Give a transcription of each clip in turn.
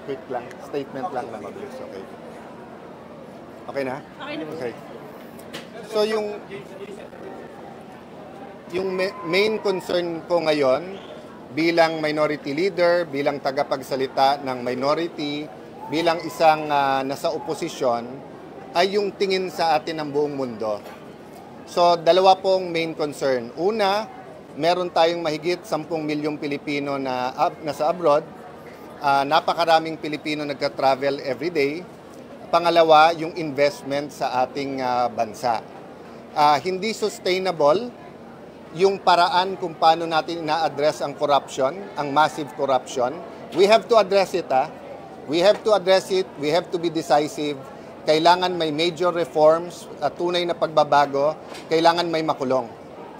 quick lang, statement lang na mabilis. Okay. Okay na? Okay. So yung main concern ko ngayon bilang minority leader, bilang tagapagsalita ng minority, bilang isang nasa oposisyon, ay yung tingin sa atin ng buong mundo. So, dalawa pong main concern. Una, meron tayong mahigit 10 milyong Pilipino na nasa abroad. Napakaraming Pilipino nagka-travel everyday. Pangalawa, yung investment sa ating bansa. Hindi sustainable yung paraan kung paano natin ina-address ang corruption, ang massive corruption. We have to address it. We have to address it. We have to be decisive. Kailangan may major reforms, tunay na pagbabago, kailangan may makulong.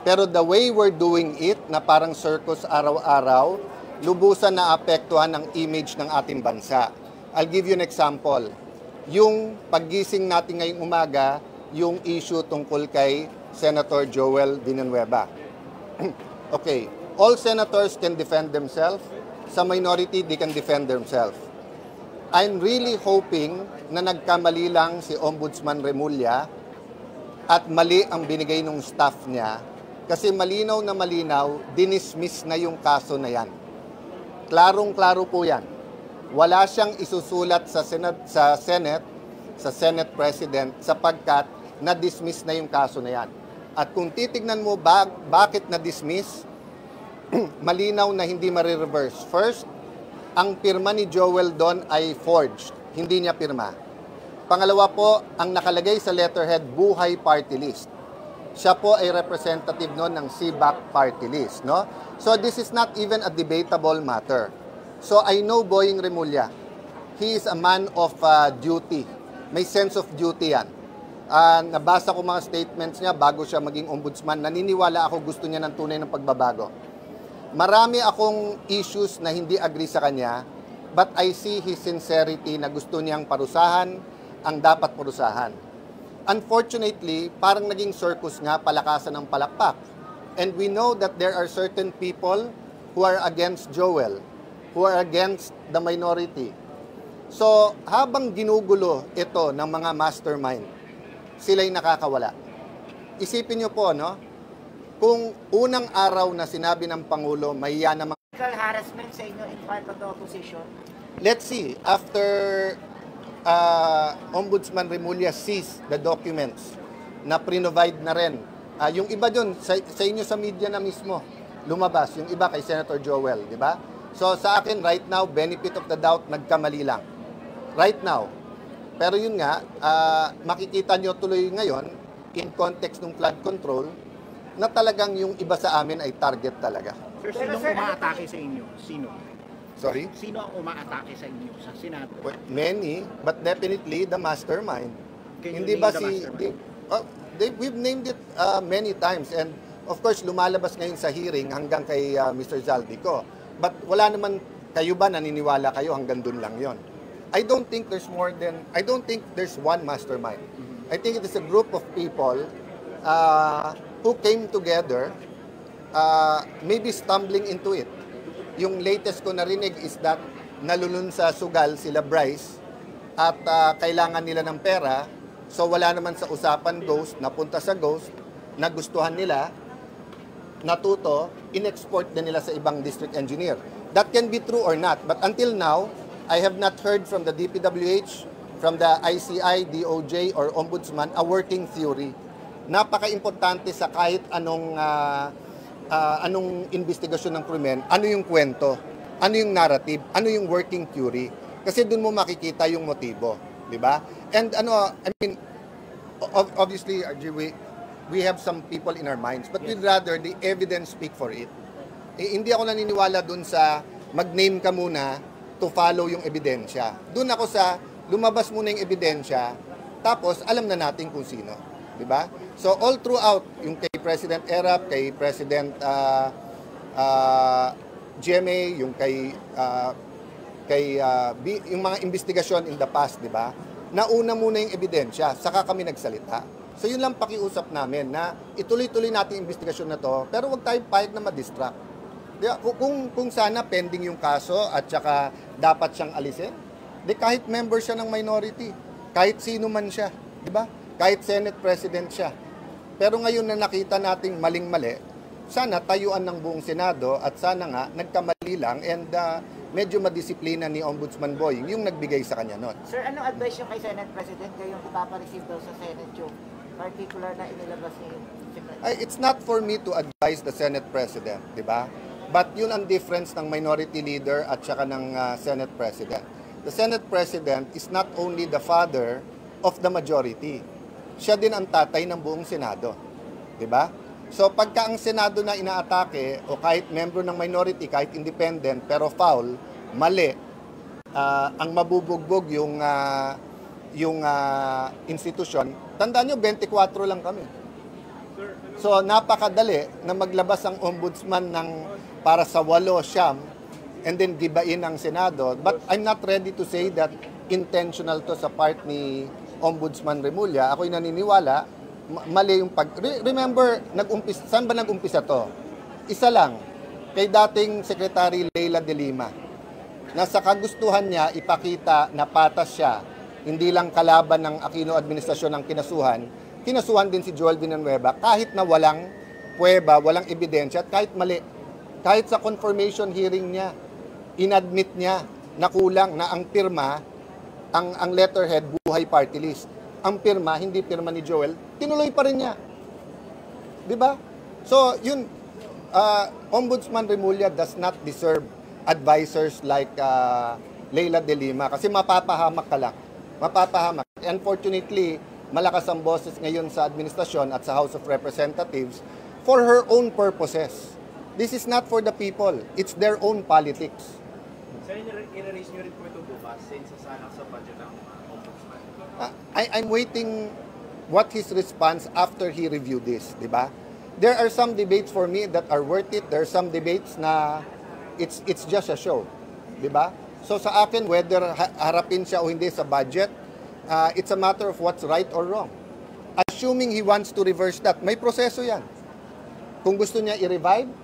Pero the way we're doing it, na parang circus araw-araw, lubusan na apektuhan ang image ng ating bansa. I'll give you an example. Yung paggising natin ngayong umaga, yung issue tungkol kay Senator Joel Villanueva. Okay, all senators can defend themselves. Sa minority, they can defend themselves. I'm really hoping na nagkamali lang si Ombudsman Remulla at mali ang binigay ng staff niya kasi malinaw na malinaw, dinismiss na yung kaso na yan. Klarong-klaro po yan. Wala siyang isusulat sa Senate President sapagkat na-dismiss na yung kaso na yan. At kung titignan mo bakit na-dismiss, malinaw na hindi marireverse. First, ang pirma ni Joel doon ay forged. Hindi niya pirma. Pangalawa po, ang nakalagay sa letterhead, Buhay Party List. Siya po ay representative noon ng CBAC Party List. No? So this is not even a debatable matter. So I know Boying Remulla. He is a man of duty. May sense of duty yan. Nabasa ko mga statements niya bago siya maging ombudsman. Naniniwala ako gusto niya ng tunay ng pagbabago. Marami akong issues na hindi agree sa kanya, but I see his sincerity na gusto niyang parusahan ang dapat parusahan. Unfortunately, parang naging circus nga, palakasan ng palakpak. And we know that there are certain people who are against Joel, who are against the minority. So, habang ginugulo ito ng mga mastermind, sila'y nakakawala. Isipin niyo po, no? Kung unang araw na sinabi ng Pangulo, may yan namang harassment sa inyo in part of the opposition? Let's see, after Ombudsman Remulla sees the documents na pre-provide na rin. Yung iba dun, sa inyo sa media na mismo, lumabas. Yung iba kay Senator Joel, di ba? So sa akin, right now, benefit of the doubt, nagkamali lang. Right now. Pero yun nga, makikita nyo tuloy ngayon, in context ng flood control, na talagang yung iba sa amin ay target talaga. Sir, sinong umaatake sa inyo? Sino? Sorry? Sino ang umaatake sa inyo sa Senado? Well, many, but definitely the mastermind. Can you Hindi name ba the mastermind? we've named it many times, and of course lumalabas ngayon sa hearing hanggang kay Mr. Zaldico. But wala naman, kayo ba naniniwala kayo hanggang dun lang yon? I don't think there's one mastermind. I think it is a group of people who came together, maybe stumbling into it. Yung latest ko narinig is that nalulun sa sugal sila Bryce at kailangan nila ng pera. So wala naman sa usapan Ghost, napunta sa Ghost, nagustuhan nila, natuto, in-export din nila sa ibang district engineer. That can be true or not. But until now, I have not heard from the DPWH, from the ICI, DOJ, or Ombudsman a working theory. Napaka-importante sa kahit anong investigasyon ng krimen, ano yung kwento, ano yung narrative, ano yung working theory. Kasi doon mo makikita yung motibo, di ba? And obviously, RG, we have some people in our minds, but we'd rather the evidence speak for it. Hindi ako naniniwala doon sa mag-name ka muna to follow yung ebidensya. Doon ako sa lumabas muna yung ebidensya, tapos alam na natin kung sino. Diba? So all throughout, yung kay President Erap, kay President GMA, yung yung mga investigasyon in the past, di ba? Nauna muna yung ebidensya, saka kami nagsalita. So yun lang pakiusap namin na ituloy-tuloy natin yung investigasyon na to, pero wag tayong payag na ma-distract. Kung sana pending yung kaso at saka dapat siyang alisin, kahit member siya ng minority, kahit sino man siya, di ba? Kahit Senate President siya. Pero ngayon na nakita nating maling-mali, sana tayuan ng buong Senado at sana nga nagkamali lang and medyo madisiplina ni Ombudsman Boying yung nagbigay sa kanya nun. Sir, anong advice yung kay Senate President kayong ipapareceive daw sa Senate yung particular na inilabas ni Secretary? It's not for me to advise the Senate President, di ba? But yun ang difference ng minority leader at saka ng Senate President. The Senate President is not only the father of the majority. Siya din ang tatay ng buong Senado. Di ba? So pagka ang Senado na inaatake o kahit membro ng minority, kahit independent, pero foul, mali, ang mabubugbog yung institusyon, tandaan nyo, 24 lang kami. So napakadali na maglabas ang ombudsman ng para sa 8, 9, and then gibain ang Senado. But I'm not ready to say that intentional to sa part ni Ombudsman Remulla. Ako'y naniniwala, mali yung Remember, saan ba nag-umpisa to? Isa lang, kay dating Secretary Leila de Lima, na sa kagustuhan niya ipakita na patas siya, hindi lang kalaban ng Aquino administrasyon ang kinasuhan din si Joel Villanueva kahit na walang pruweba, walang ebidensya at kahit mali. Kahit sa confirmation hearing niya, inadmit niya na kulang na ang pirma, ang letterhead, buhay party list. Ang pirma, hindi pirma ni Joel, tinuloy pa rin niya. Di ba? So, yun, Ombudsman Remulla does not deserve advisors like Leila de Lima kasi mapapahamak ka lang. Mapapahamak. Unfortunately, malakas ang boses ngayon sa administrasyon at sa House of Representatives for her own purposes. This is not for the people. It's their own politics. Sir, in-raise nyo rin po ito bukas since sasalang sa budget ng ombudsman. I'm waiting what his response after he reviewed this, di ba? There are some debates for me that are worth it. There are some debates na it's just a show, di ba? So sa akin, whether harapin siya o hindi sa budget, it's a matter of what's right or wrong. Assuming he wants to reverse that, may proseso yan. Kung gusto niya i-revive,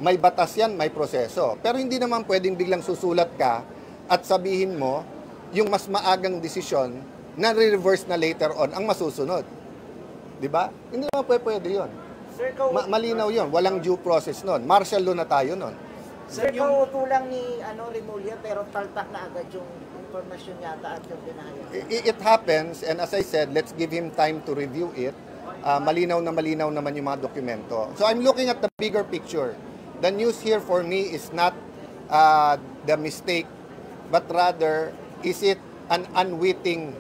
may batas yan, may proseso. Pero hindi naman pwedeng biglang susulat ka at sabihin mo yung mas maagang desisyon na re-reverse na later on ang masusunod. Di ba? Hindi naman pwede yun. Sir, Malinaw yun. Walang due process nun. Martial law na tayo nun. Sir, kauuto lang ni Remulla pero taltak na agad yung informasyon yata at yung dinaya. It happens, and as I said, let's give him time to review it. Malinaw naman yung mga dokumento. So I'm looking at the bigger picture. The news here for me is not the mistake, but rather, is it an unwitting,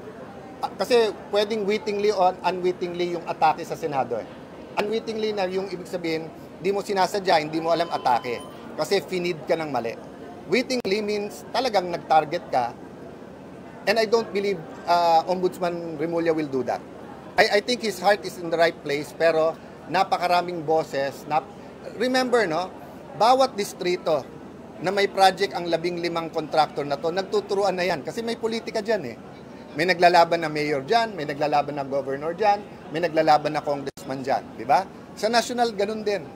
kasi pwedeng wittingly or unwittingly yung atake sa Senado. Unwittingly na yung ibig sabihin, di mo sinasadya, hindi mo alam atake. Kasi finid ka ng mali. Wittingly means talagang nag-target ka. And I don't believe Ombudsman Remulla will do that. I think his heart is in the right place, pero napakaraming boses. Remember, no? Bawat distrito na may project ang 15 contractor na to, nagtuturuan na yan. Kasi may politika dyan eh. May naglalaban na mayor dyan, may naglalaban na governor dyan, may naglalaban na congressman dyan. Di ba? Sa national, ganun din.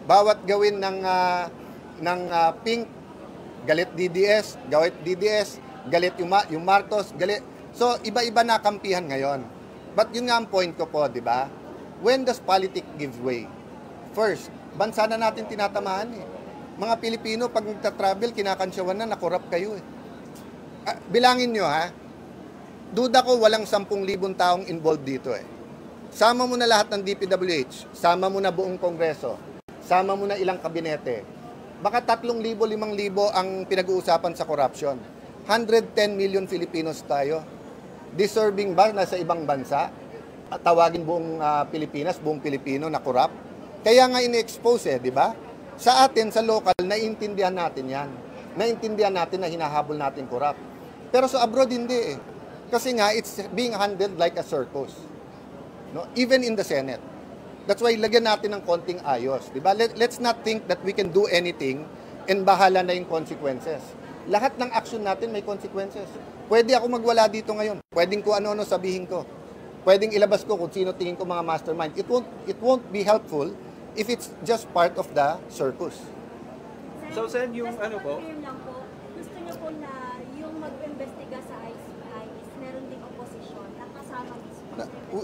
Bawat gawin ng pink, galit DDS, galit yung Marcos, galit. So, iba-iba na kampihan ngayon. But yun nga ang point ko po, di ba? When does politics give way? First, bansa na natin tinatamahan eh. Mga Pilipino, pag nagta-travel, kinakansyawan na korrupt kayo eh. Bilangin nyo ha, duda ko walang 10,000 taong involved dito eh. Sama mo na lahat ng DPWH, sama mo na buong Kongreso, sama mo na ilang kabinete. Baka 3,000, 5,000 ang pinag-uusapan sa corruption. 110 million Filipinos tayo. Deserving ba na sa ibang bansa? Tawagin buong Pilipinas, buong Pilipino na corrupt? Kaya nga ini-expose eh, di ba? Sa atin, sa local, naiintindihan natin yan. Naiintindihan natin na hinahabol natin corrupt. Pero sa abroad, hindi eh. Kasi nga, it's being handled like a circus. No? Even in the Senate. That's why lagyan natin ng konting ayos. Di ba? Let's not think that we can do anything and bahala na yung consequences. Lahat ng action natin may consequences. Pwede ako magwala dito ngayon. Pwedeng ko ano-ano sabihin ko. Pwedeng ilabas ko kung sino tingin ko mga mastermind. It won't be helpful if it's just part of the circus. So, sir, yung ano po? Lang po, gusto niyo po na yung mag-investiga sa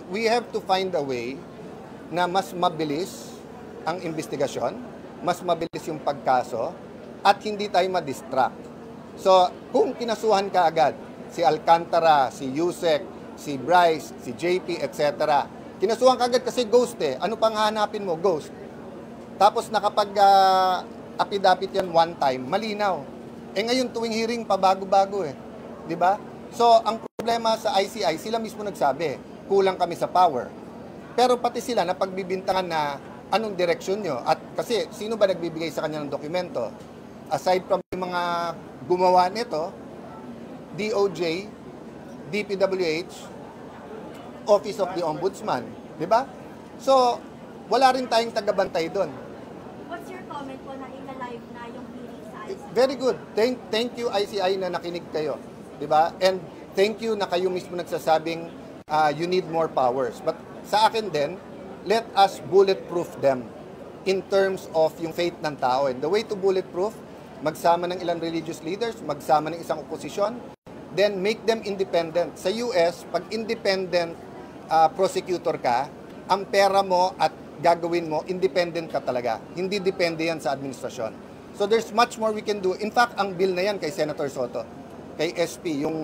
We have to find a way na mas mabilis ang investigasyon, mas mabilis yung pagkaso, at hindi tayo ma-distract. So, kung kinasuhan ka agad, si Alcantara, si Yusek, si Bryce, si JP, etc. Kinasuhan ka agad kasi ghost eh. Ano pang hahanapin mo? Ghost. Tapos nakapag apid-apid yan one time, malinaw. Eh ngayon tuwing hearing, pabago-bago eh. Di ba? So, ang problema sa ICI, sila mismo nagsabi, kulang kami sa power. Pero pati sila na pagbibintangan na anong direksyon nyo. At kasi, sino ba nagbibigay sa kanya ng dokumento? Aside from yung mga gumawa nito, DOJ, DPWH, Office of the Ombudsman. Di ba? So, wala rin tayong tagabantay doon. What's your comment po na ina-live na yung hearing sa ICI? Very good. Thank you ICI na nakinig kayo. 'Di ba? And thank you na kayo mismo nagsasabing you need more powers. But sa akin din, let us bulletproof them in terms of yung faith ng tao. And the way to bulletproof, magsama ng ilang religious leaders, magsama ng isang oposisyon, then make them independent. Sa US, pag independent prosecutor ka, ang pera mo at gagawin mo, independent ka talaga. Hindi depende yan sa administrasyon. So there's much more we can do. In fact, ang bill na yan kay Senator Soto, kay SP, yung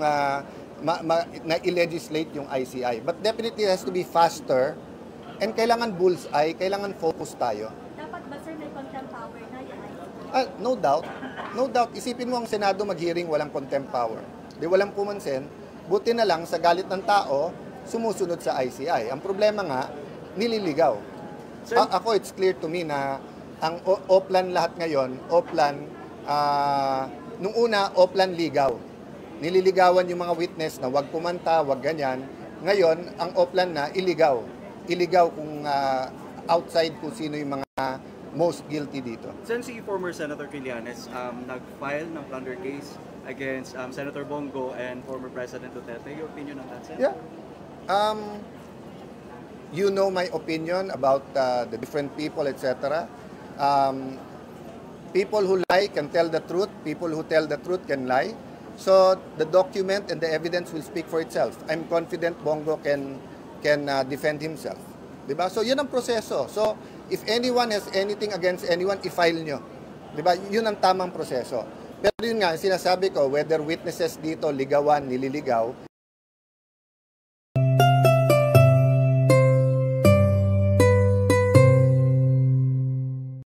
na-legislate yung ICI. But definitely it has to be faster and kailangan bullseye, kailangan focus tayo. Dapat ba sir may contempt power na yung ICI? No doubt. No doubt. Isipin mo ang Senado mag-hearing walang contempt power. Di walang pumansin. Buti na lang sa galit ng tao, sumusunod sa ICI. Ang problema nga, nililigaw. Ako, it's clear to me na ang Oplan lahat ngayon, Oplan, nung una, Oplan ligaw. Nililigawan yung mga witness na wag kumanta, wag ganyan. Ngayon, ang Oplan na iligaw. Iligaw kung outside kung sino yung mga most guilty dito. Since si former Senator Trillanes nag-file ng plunder case against Senator Bongo and former President Duterte, your opinion on that, Sen? Yeah. You know my opinion about the different people, etc. People who lie can tell the truth. People who tell the truth can lie. So the document and the evidence will speak for itself. I'm confident Bongo can defend himself. Diba? So yun ang proseso. So if anyone has anything against anyone, i-file nyo. Diba? Yun ang tamang proseso. Pero yun nga, sinasabi ko, whether witnesses dito ligawan, nililigaw,